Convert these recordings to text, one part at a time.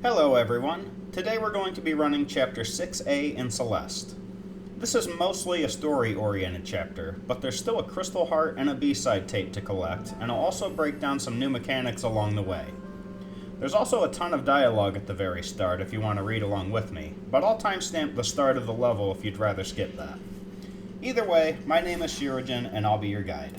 Hello everyone. Today we're going to be running Chapter 6A in Celeste. This is mostly a story-oriented chapter, but there's still a Crystal Heart and a B-side tape to collect, and I'll also break down some new mechanics along the way. There's also a ton of dialogue at the very start if you want to read along with me, but I'll timestamp the start of the level if you'd rather skip that. Either way, my name is Shirojin and I'll be your guide.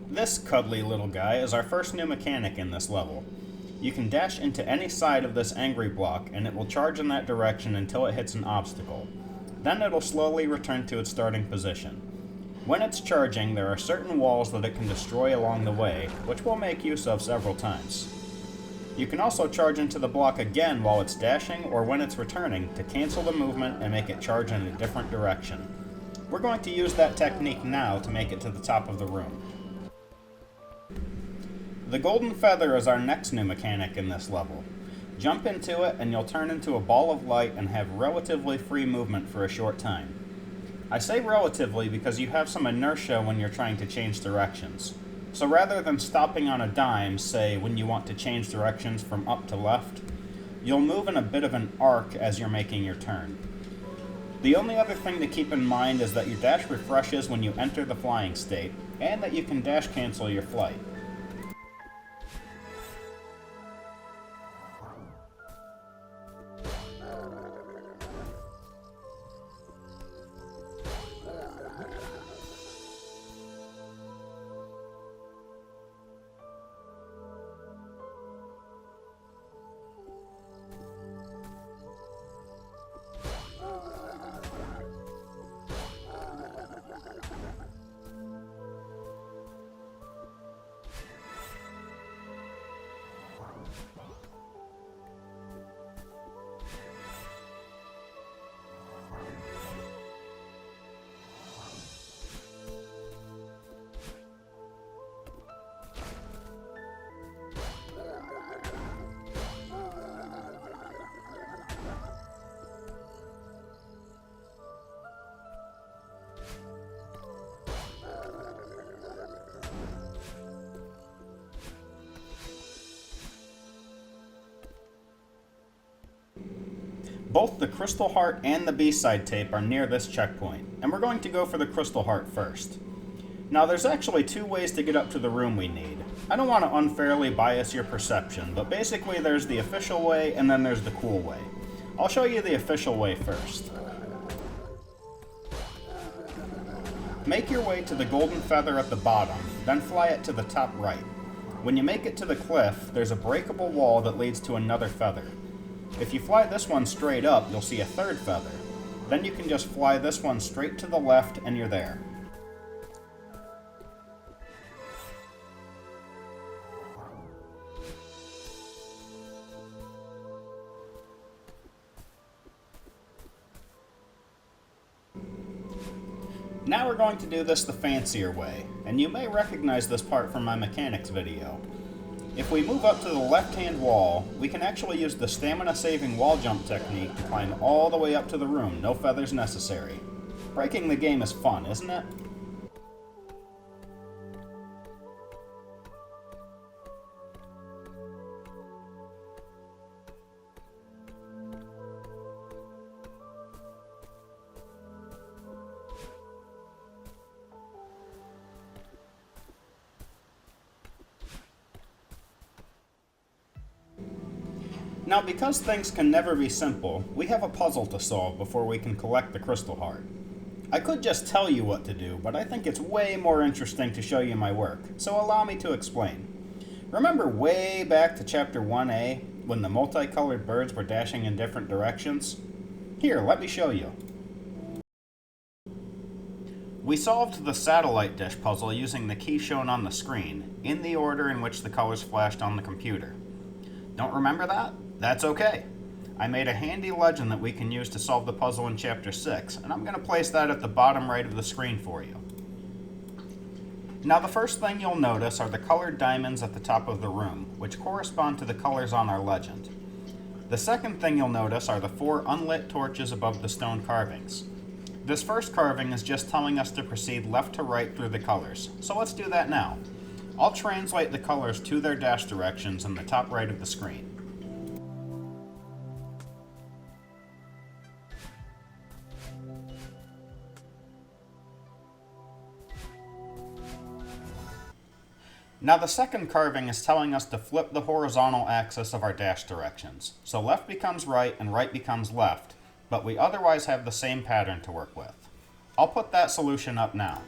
This cuddly little guy is our first new mechanic in this level. You can dash into any side of this angry block and it will charge in that direction until it hits an obstacle. Then it'll slowly return to its starting position. When it's charging, there are certain walls that it can destroy along the way, which we'll make use of several times. You can also charge into the block again while it's dashing or when it's returning to cancel the movement and make it charge in a different direction. We're going to use that technique now to make it to the top of the room. The golden feather is our next new mechanic in this level. Jump into it and you'll turn into a ball of light and have relatively free movement for a short time. I say relatively because you have some inertia when you're trying to change directions. So rather than stopping on a dime, say when you want to change directions from up to left, you'll move in a bit of an arc as you're making your turn. The only other thing to keep in mind is that your dash refreshes when you enter the flying state, and that you can dash cancel your flight. Both the crystal heart and the B-side tape are near this checkpoint, and we're going to go for the crystal heart first. Now there's actually two ways to get up to the room we need. I don't want to unfairly bias your perception, but basically there's the official way and then there's the cool way. I'll show you the official way first. Make your way to the golden feather at the bottom, then fly it to the top right. When you make it to the cliff, there's a breakable wall that leads to another feather. If you fly this one straight up, you'll see a third feather. Then you can just fly this one straight to the left and you're there. Now we're going to do this the fancier way, and you may recognize this part from my mechanics video. If we move up to the left-hand wall, we can actually use the stamina-saving wall jump technique to climb all the way up to the room, no feathers necessary. Breaking the game is fun, isn't it? Now, because things can never be simple, we have a puzzle to solve before we can collect the crystal heart. I could just tell you what to do, but I think it's way more interesting to show you my work, so allow me to explain. Remember way back to Chapter 1A, when the multicolored birds were dashing in different directions? Here, let me show you. We solved the satellite dish puzzle using the key shown on the screen, in the order in which the colors flashed on the computer. Don't remember that? That's okay. I made a handy legend that we can use to solve the puzzle in Chapter 6, and I'm going to place that at the bottom right of the screen for you. Now the first thing you'll notice are the colored diamonds at the top of the room, which correspond to the colors on our legend. The second thing you'll notice are the 4 unlit torches above the stone carvings. This first carving is just telling us to proceed left to right through the colors, so let's do that now. I'll translate the colors to their dash directions in the top right of the screen. Now the second carving is telling us to flip the horizontal axis of our dash directions. So left becomes right and right becomes left, but we otherwise have the same pattern to work with. I'll put that solution up now.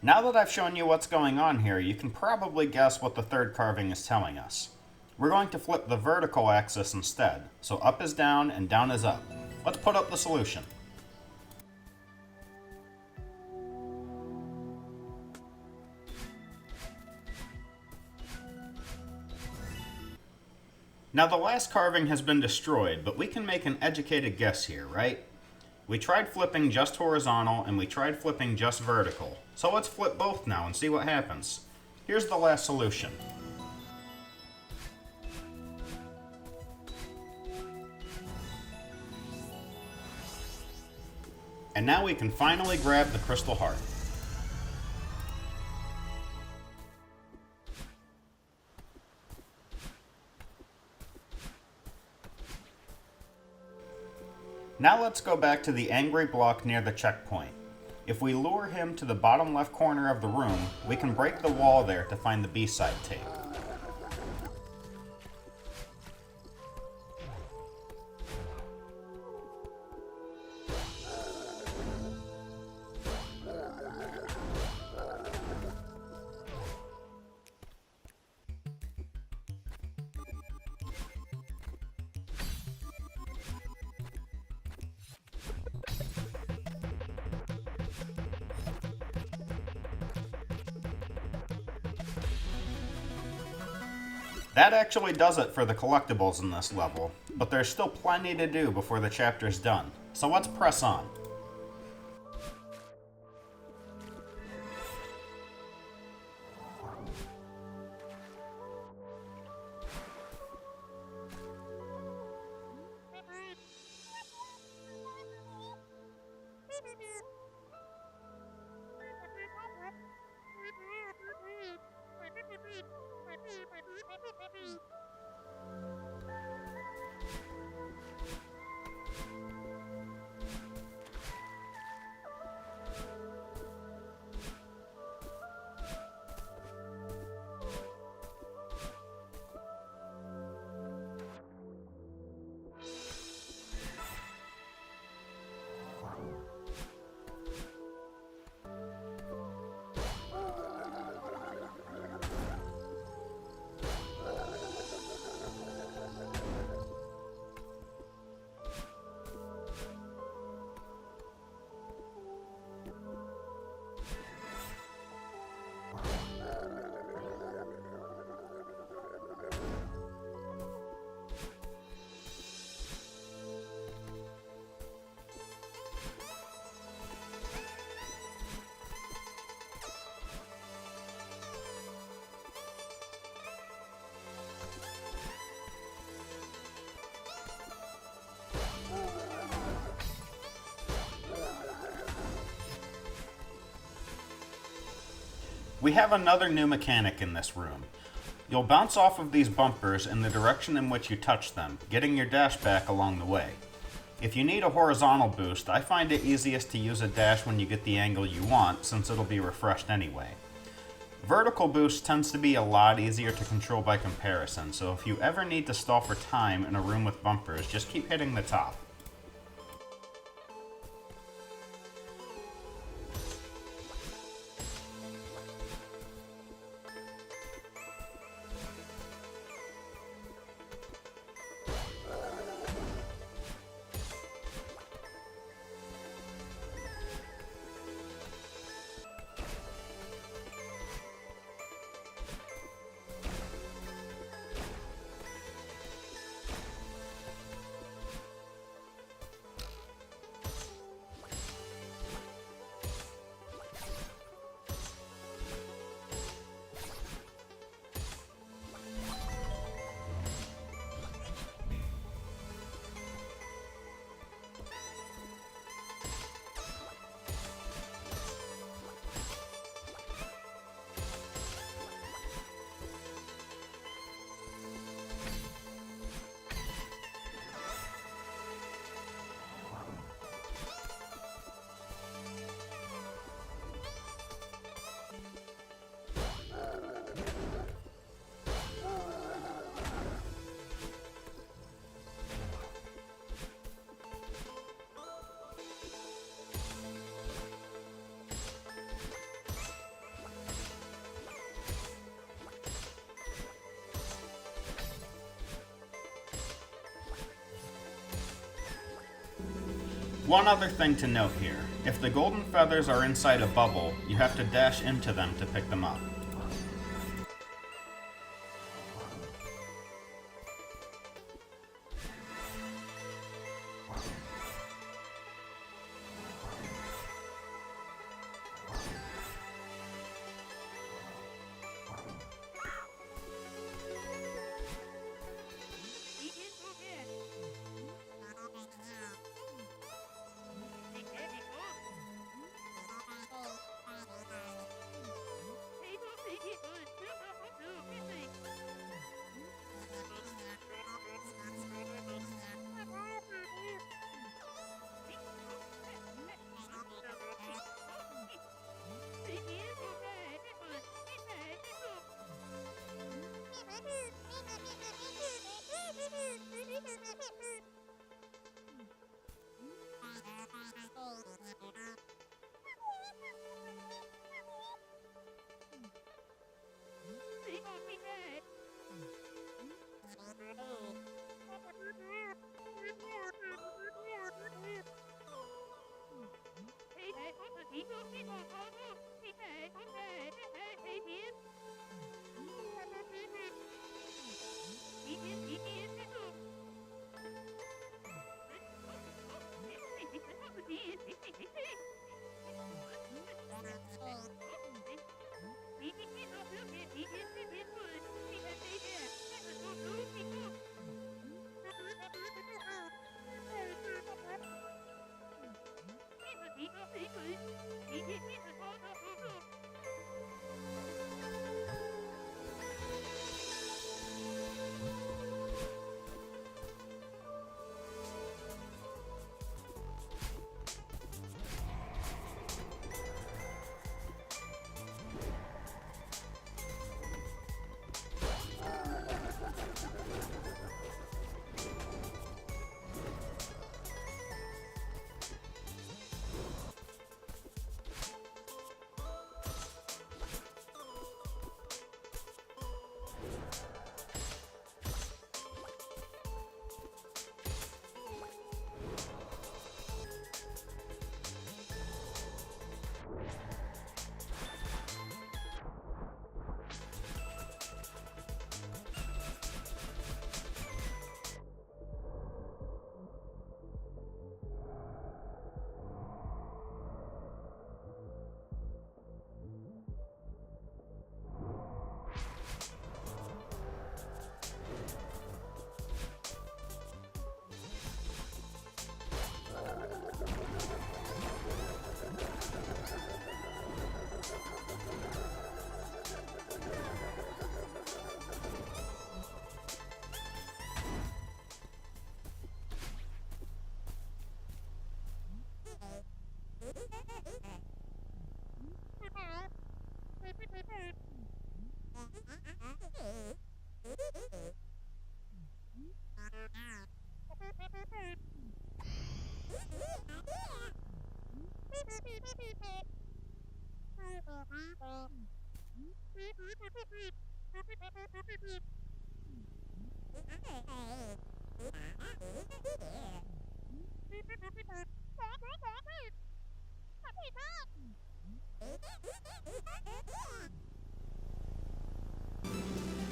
Now that I've shown you what's going on here, you can probably guess what the third carving is telling us. We're going to flip the vertical axis instead, so up is down and down is up. Let's put up the solution. Now the last carving has been destroyed, but we can make an educated guess here, right? We tried flipping just horizontal and we tried flipping just vertical. So let's flip both now and see what happens. Here's the last solution. And now we can finally grab the crystal heart. Now let's go back to the angry block near the checkpoint. If we lure him to the bottom left corner of the room, we can break the wall there to find the B-side tape. That actually does it for the collectibles in this level, but there's still plenty to do before the chapter's done, so let's press on. We have another new mechanic in this room. You'll bounce off of these bumpers in the direction in which you touch them, getting your dash back along the way. If you need a horizontal boost, I find it easiest to use a dash when you get the angle you want, since it'll be refreshed anyway. Vertical boost tends to be a lot easier to control by comparison, so if you ever need to stall for time in a room with bumpers, just keep hitting the top. One other thing to note here, if the golden feathers are inside a bubble, you have to dash into them to pick them up.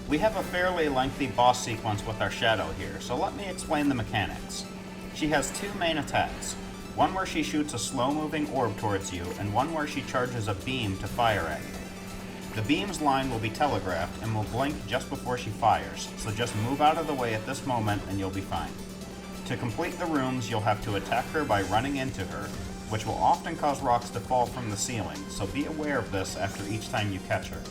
We have a fairly lengthy boss sequence with our shadow here, so let me explain the mechanics. She has two main attacks, one where she shoots a slow-moving orb towards you, and one where she charges a beam to fire at you. The beam's line will be telegraphed and will blink just before she fires, so just move out of the way at this moment and you'll be fine. To complete the rooms, you'll have to attack her by running into her, which will often cause rocks to fall from the ceiling, so be aware of this after each time you catch her.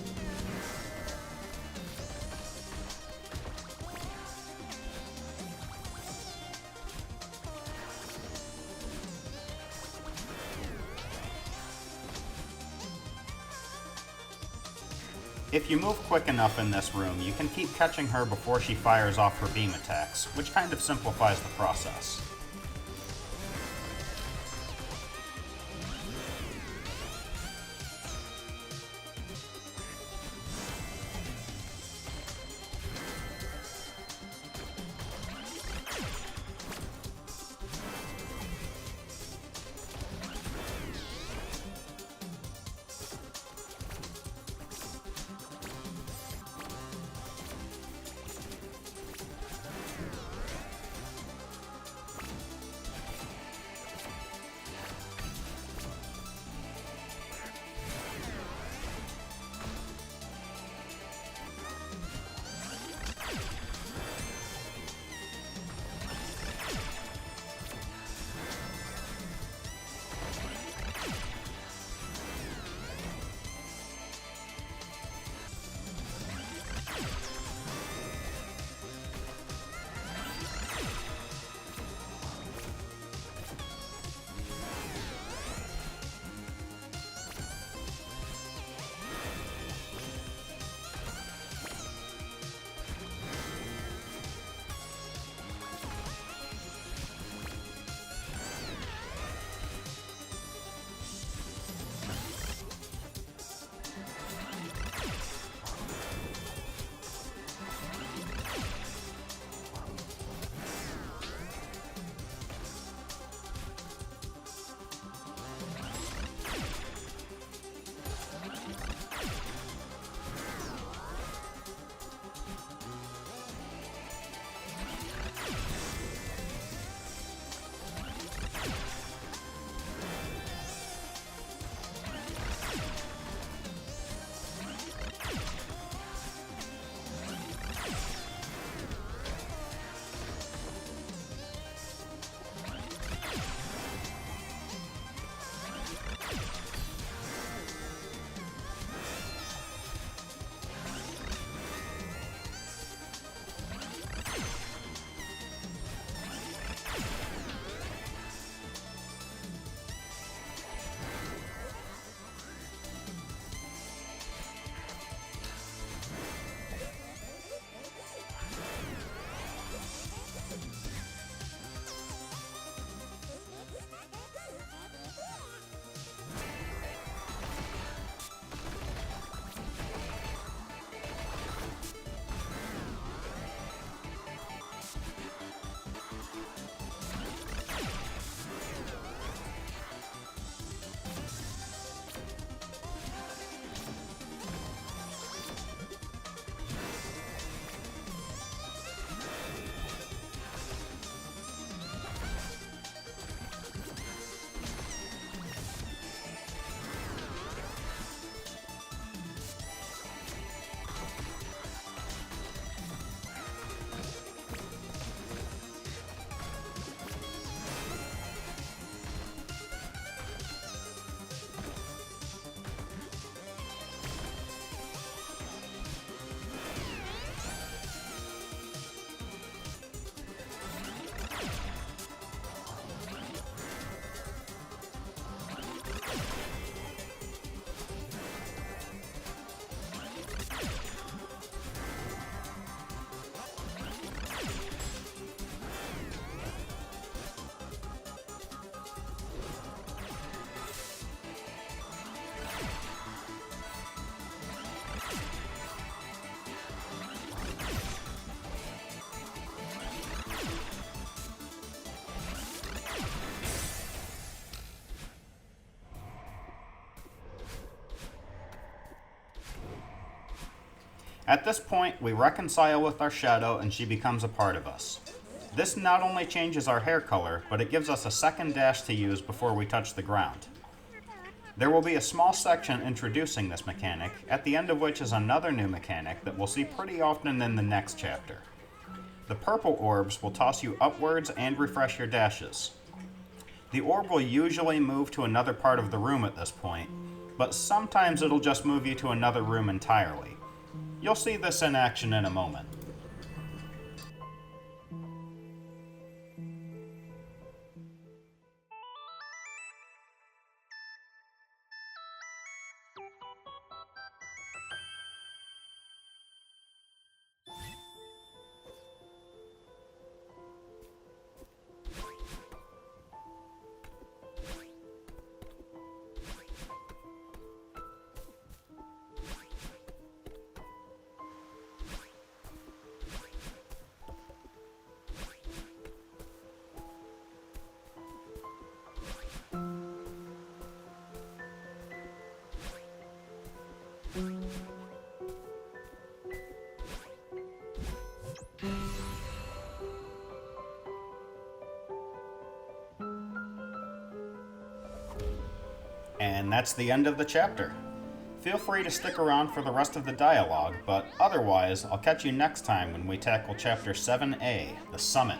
If you move quick enough in this room, you can keep catching her before she fires off her beam attacks, which kind of simplifies the process. At this point, we reconcile with our shadow and she becomes a part of us. This not only changes our hair color, but it gives us a second dash to use before we touch the ground. There will be a small section introducing this mechanic, at the end of which is another new mechanic that we'll see pretty often in the next chapter. The purple orbs will toss you upwards and refresh your dashes. The orb will usually move to another part of the room at this point, but sometimes it'll just move you to another room entirely. You'll see this in action in a moment. And that's the end of the chapter. Feel free to stick around for the rest of the dialogue, but otherwise, I'll catch you next time when we tackle Chapter 7A, The Summit.